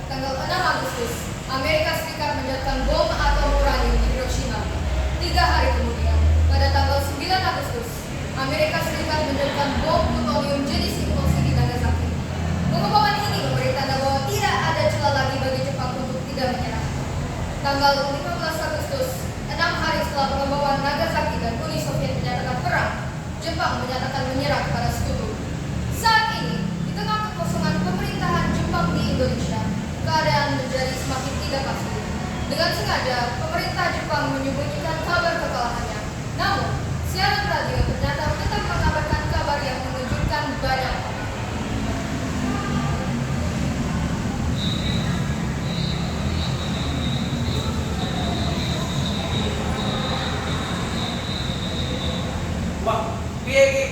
tanggal 6 Agustus, Amerika Serikat menjatuhkan bom atom uranium di Hiroshima. 3 hari kemudian, pada tanggal 9 Agustus, Amerika Serikat menjatuhkan bom plutonium jenis implosi di Nagasaki. Pengumuman ini memberi tanda bahwa tidak ada celah lagi bagi Jepang untuk tidak menyerah. Tanggal 15 Agustus, 6 hari setelah pengeboman Nagasaki dan Uni Soviet menyatakan perang, Jepang menyatakan menyerah kepada sekutu. Saat ini, di tengah kekosongan pemerintahan Jepang di Indonesia, keadaan menjadi semakin tidak pasti. Dengan sengaja, pemerintah Jepang menyembunyikan kabar kekalahannya. Namun, siaran radio ternyata tetap mengabarkan kabar yang mengejutkan banyak orang. Wah, piye iki?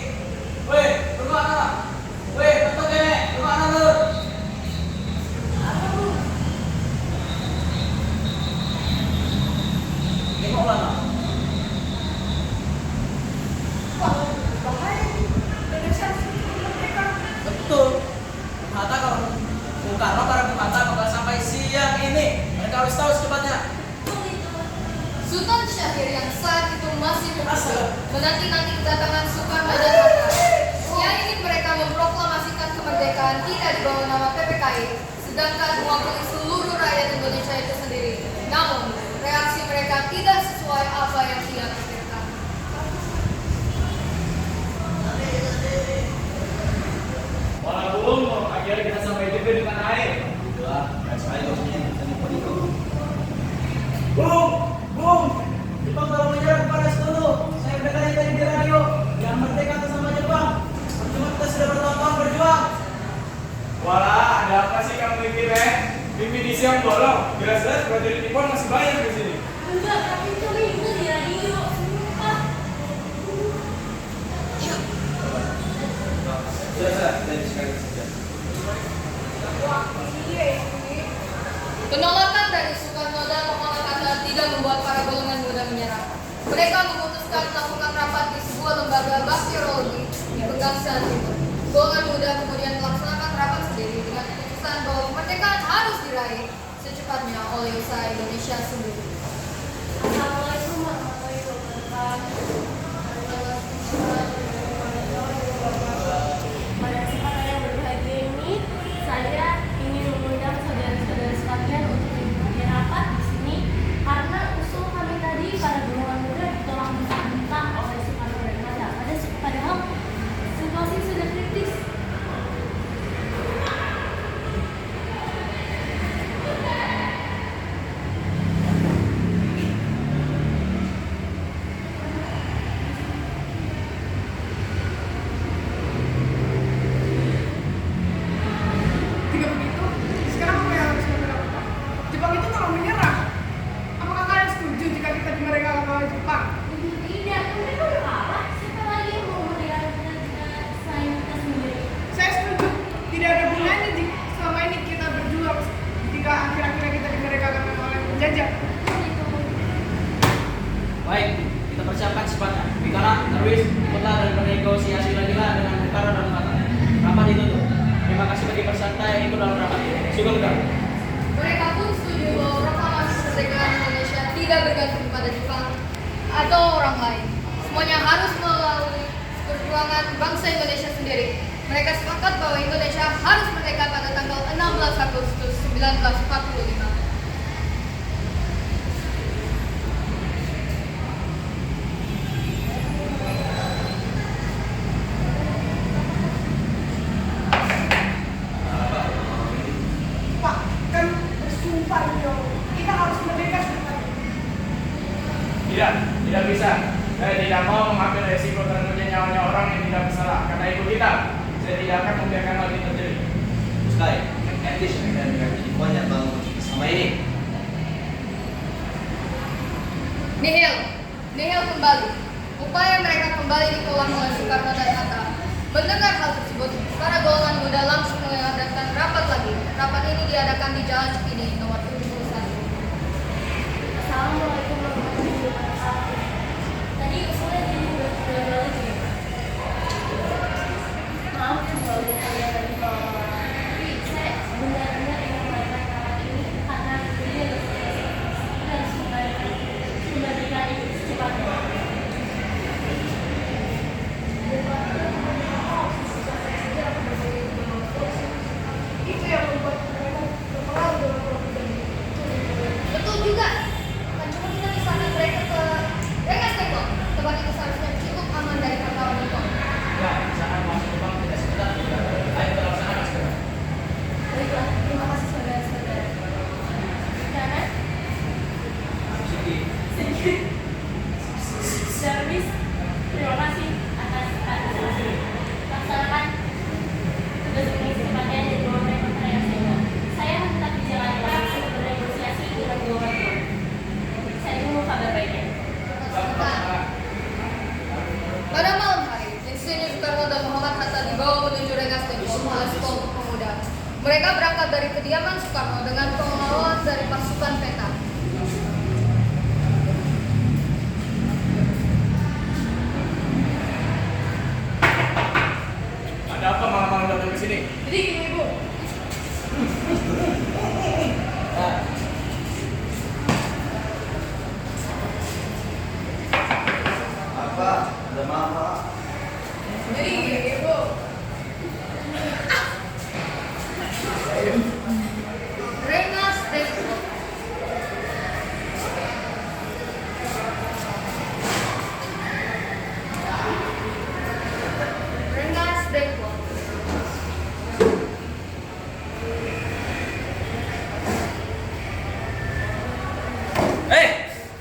Weh, tunggu ana. Weh, betul kene, tunggu ana lur. Ini mau mana? Wah, bahaya nih. Indonesia mereka. Betul. Hatta kalau Bung Karno para Bung Hatta bakal sampai siang ini. Mereka harus tahu secepatnya. Sultan Syahrir yang saat itu masih berkuasa menanti-nanti kedatangan Soekarno dan Hatta. Yang ingin mereka memproklamasikan kemerdekaan tidak di bawah nama PPKI, sedangkan mewakili seluruh rakyat Indonesia itu sendiri. Namun, reaksi mereka tidak sesuai apa yang ia pikirkan. Walaupun akhirnya kita sampai juga di tanah air. Alhamdulillah, sekali maksudnya bisa itu. Bung, Jepang telah menyerang kepada sekutu. Saya mendengarnya tadi di radio. Yang merdeka atas nama Jepang. Percuma kita sudah bertahun-tahun berjuang. Walah, ada apa sih kamu mikir Mimpi di siang bolong. Jelas-jelas prajurit Nippon masih banyak di sini. Enggak, tapi itu dengar di radio. Sumpah. Sudah, kita sekali saja. Wah, iya ini. Penolakan dari Soekarno dan Hatta tidak membuat para golongan muda menyerah. Mereka memutuskan melakukan rapat di sebuah lembaga bakteriologi di Pegangsaan Timur. Golongan muda kemudian melaksanakan rapat sendiri dengan keputusan bahwa kemerdekaan harus diraih secepatnya oleh usaha Indonesia sendiri. Assalamualaikum warahmatullahi wabarakatuh. Pada kesempatan yang berbahagia ini, saya ingin mengundang saudara-saudara sekalian untuk mengikuti rapat di sini karena usul kami tadi para golongan muda ditolak mentah-mentah oleh Soekarno dan Hatta. Padahal situasi sudah kritis. Jika begitu, sekarang apa yang harus kami lakukan? Jepang itu telah menyerah. Apakah kalian setuju jika kita dimerdekakan oleh Jepang? Tidak, mereka udah kalah. Siapa lagi yang mau merdekakan selain kita sendiri? Saya setuju. Tidak ada gunanya jika selama ini kita berjuang jika akhir-akhirnya kita dimerdekakan oleh penjajah. Baik, kita persiapkan secepatnya. Bikara, Darwis, ikutlah dan bernegosiasi lagi lah dengan Bung Karno dan Hatta. Rapat ditutup. Terima kasih bagi peserta yang ikut dalam rapat. Sugeng. Mereka pun setuju bahwa proklamasi kemerdekaan Indonesia tidak bergantung pada Jepang atau orang lain. Semuanya harus melalui perjuangan bangsa Indonesia sendiri. Mereka sepakat bahwa Indonesia harus merdeka pada tanggal 16 Agustus 1945. Pak, kan bersumpah beliau. Kita harus merdeka sebentar. Tidak bisa. Saya tidak mau mengambil resiko terhadap nyawanya orang yang tidak bersalah. Kata ibu kita, saya tidak akan membiarkan hal ini terjadi. Sekali, etis dan Nippon yang bangun sama ini. Nihil kembali. Upaya mereka kembali ditolak oleh Soekarno dan Hatta. Mendengar hal tersebut, para golongan muda langsung mengadakan rapat lagi. Rapat ini diadakan di Jalan Cikini, nomor 71. Assalamualaikum warahmatullahi wabarakatuh. Tadi usulnya sudah lagi. Maaf kalau kalian tadi bawa. Tapi saya benar-benar ingin mengatakan Mereka berangkat dari kediaman Soekarno dengan pengawal dari pasukan peta. Ada apa malam-malam datang ke sini? Jadi gini Ibu, Apa? Ada mama? jadi gini Ibu. Rengas Dengklok. Rengas Dengklok.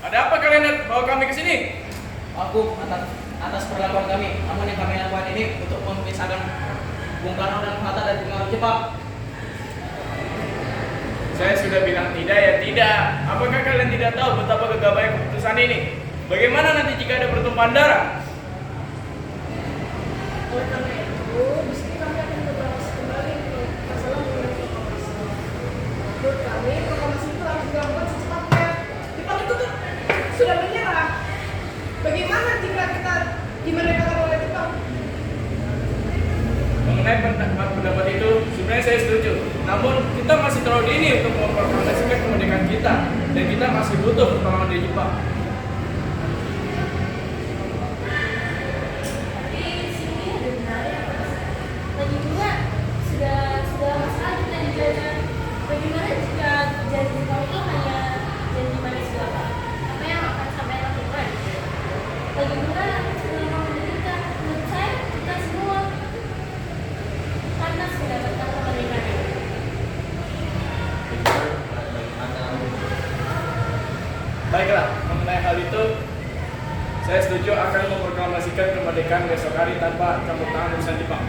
Ada apa kalian bawa kami ke sini? Aku atas perlakuan kami, namun yang kami lakukan ini untuk memisahkan Bung Karno dan Hatta dari pengaruh Jepang. Saya sudah bilang tidak ya tidak. Apakah kalian tidak tahu betapa gegabahnya keputusan ini? Bagaimana nanti jika ada pertumpahan darah? Oleh karena itu, di sini kami akan membahas kembali masalah mengenai proklamasi. Menurut kami, proklamasi itu harus dilakukan secepatnya. Jepang itu tuh sudah menyerah. Bagaimana jika kita dimerdekakan oleh Jepang? Mengenai pendapat itu, sebenarnya saya setuju. Namun kita masih terlalu dini untuk memproklamasikan kemerdekaan kita, dan kita masih butuh pertolongan dari Jepang. Tapi sini ada benarnya Mas. Lagi juga sudah lama sekali kita dijajah. Bagaimana jika janji Jepang itu hanya janji manis belaka? Apa yang akan sampai lakukan? Lagi pula selama menderita, menurut saya kita semua panas mendapatkan kemerdekaan. Baiklah, mengenai hal itu, saya setuju akan memproklamasikan kemerdekaan besok hari tanpa campur tangan urusan Jepang.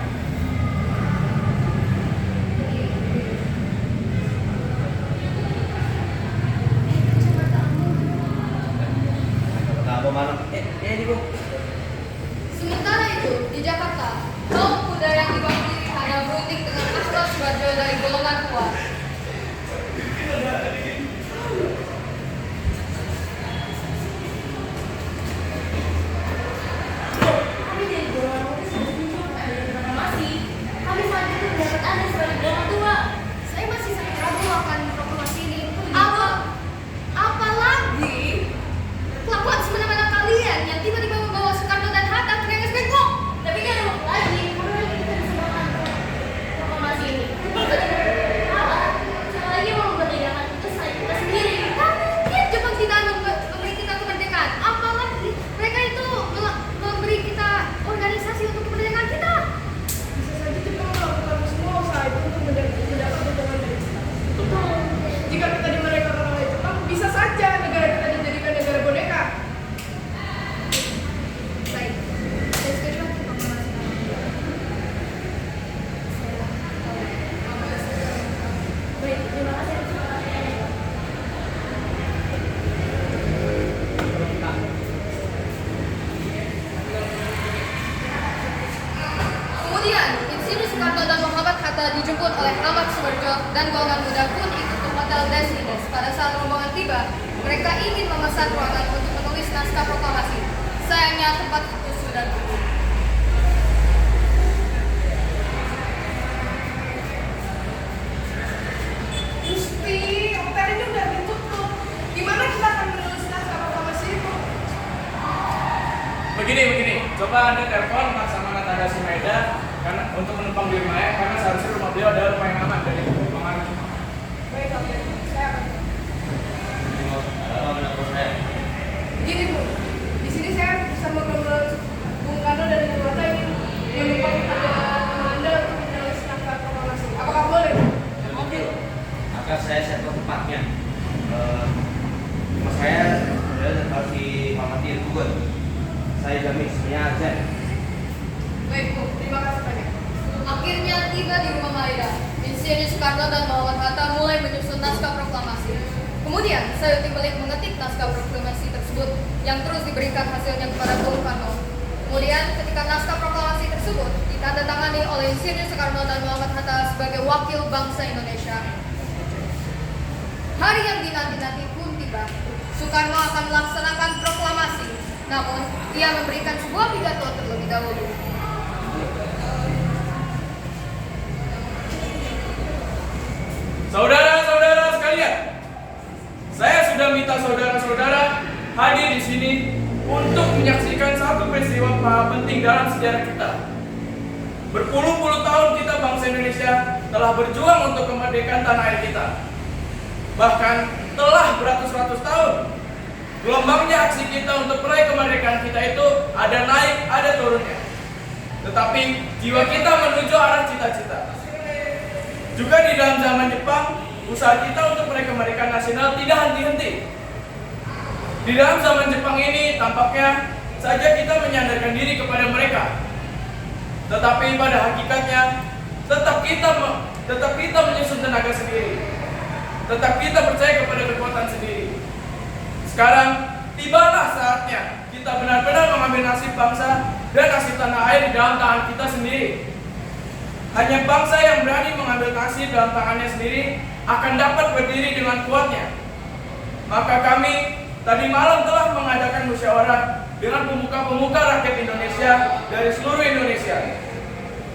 Apa malam? Ini Bu. Sementara itu, di Jakarta, kaum muda yang diwakili hanya berunding dengan akhlak Subarjo dari golongan kuat. Kami dari golongan muda sudah setuju adanya proklamasi. Kami saat itu mendapat Anda sebagai golongan tua. Saya masih sangat ragu akan proklamasi ini. Apalagi kelakuan semena-mena kalian yang tiba-tiba membawa Soekarno dan Hatta ke Rengas Dengklok. Tapi kan ada waktu lagi, kapan lagi kita bisa makan proklamasi ini? Apa? Siapa lagi yang mau memerdekakan itu selain kita sendiri? Tak mungkin Jepang tidak memberi kita kemerdekaan. Apalagi mereka itu memberi kita organisasi untuk kemerdekaan kita. Bisa saja Jepang melakukan semua usaha itu untuk mendapat dukungan dari kita. Jika kita dimerdekakan oleh Jepang, bisa saja negara kita dijadikan negara boneka. Baik, saya setuju dengan proklamasi. Baik, terima kasih atas perhatiannya. Kemudian, Insinyur Soekarno dan Muhammad Hatta dijemput oleh Ahmad Subarjo dan golongan muda pun ikut ke Hotel Destinies. Pada saat rombongan tiba, mereka ingin memesan ruangan untuk menulis naskah proklamasi. Sayangnya tempat itu sudah tutup. Gusti, hotel ini udah ditutup. Gimana kita akan menulis naskah proklamasi itu? Begini, coba Anda telepon sama Natada Sumeda karena untuk menumpang di rumahnya, karena seharusnya rumah beliau adalah rumah yang aman dari pengaruh Jepang. Baik, oke. Saya akan. Apa menurut saya? Gini Bu, di sini saya bisa mengobrol Bung Karno dan Bung Hatta ingin menumpang pada Anda untuk menulis naskah proklamasi. Apakah boleh? Oke. Akan saya set tempatnya. Mas saya sebenarnya harus dihormati juga. Saya jamin semuanya aja. Baik Bu, terima kasih banyak. Akhirnya tiba di rumah Maeda. Insinyur Soekarno dan Muhammad Hatta mulai menyusun naskah proklamasi. Kemudian, Sayuti Belik mengetik naskah proklamasi tersebut yang terus diberikan hasilnya kepada Bung Karno. Kemudian, ketika naskah proklamasi tersebut ditandatangani oleh Insinyur Soekarno dan Muhammad Hatta sebagai wakil bangsa Indonesia. Hari yang dinanti-nanti pun tiba. Soekarno akan melaksanakan proklamasi, namun ia memberikan sebuah pidato terlebih dahulu. Saudara-saudara sekalian, saya sudah minta saudara-saudara hadir di sini untuk menyaksikan satu peristiwa penting dalam sejarah kita. Berpuluh-puluh tahun kita bangsa Indonesia telah berjuang untuk kemerdekaan tanah air kita. Bahkan telah beratus-ratus tahun. Gelombangnya aksi kita untuk meraih kemerdekaan kita itu ada naik, ada turunnya. Tetapi jiwa kita menuju arah cita-cita. Juga di dalam zaman Jepang, usaha kita untuk meraih kemerdekaan nasional tidak henti-henti. Di dalam zaman Jepang ini tampaknya saja kita menyandarkan diri kepada mereka. Tetapi pada hakikatnya tetap kita menyusun tenaga sendiri. Tetap kita percaya kepada kekuatan sendiri. Sekarang tibalah saatnya kita benar-benar mengambil nasib bangsa dan nasib tanah air di dalam tangan kita sendiri. Hanya bangsa yang berani mengambil nasib dalam tangannya sendiri akan dapat berdiri dengan kuatnya. Maka kami tadi malam telah mengadakan musyawarah dengan pemuka-pemuka rakyat Indonesia dari seluruh Indonesia.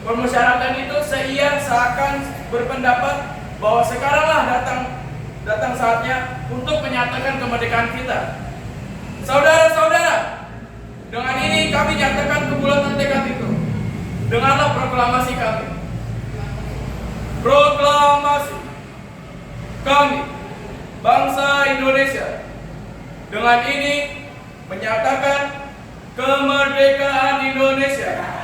Permusyawaratan itu seakan berpendapat bahwa sekaranglah datang saatnya untuk menyatakan kemerdekaan kita. Saudara-saudara, dengan ini kami nyatakan kebulatan tekad itu. Dengarlah proklamasi kami. Proklamasi kami, bangsa Indonesia, dengan ini menyatakan kemerdekaan Indonesia.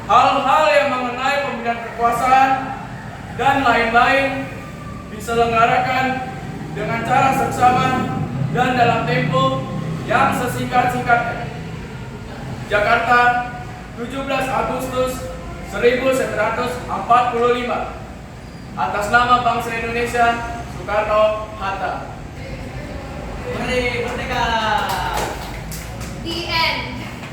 Hal-hal yang mengenai pembinaan kekuasaan dan lain-lain diselenggarakan dengan cara seksama dan dalam tempo yang sesingkat-singkatnya. Jakarta, 17 Agustus 1945. Atas nama bangsa Indonesia, Soekarno-Hatta. Merdeka! The end.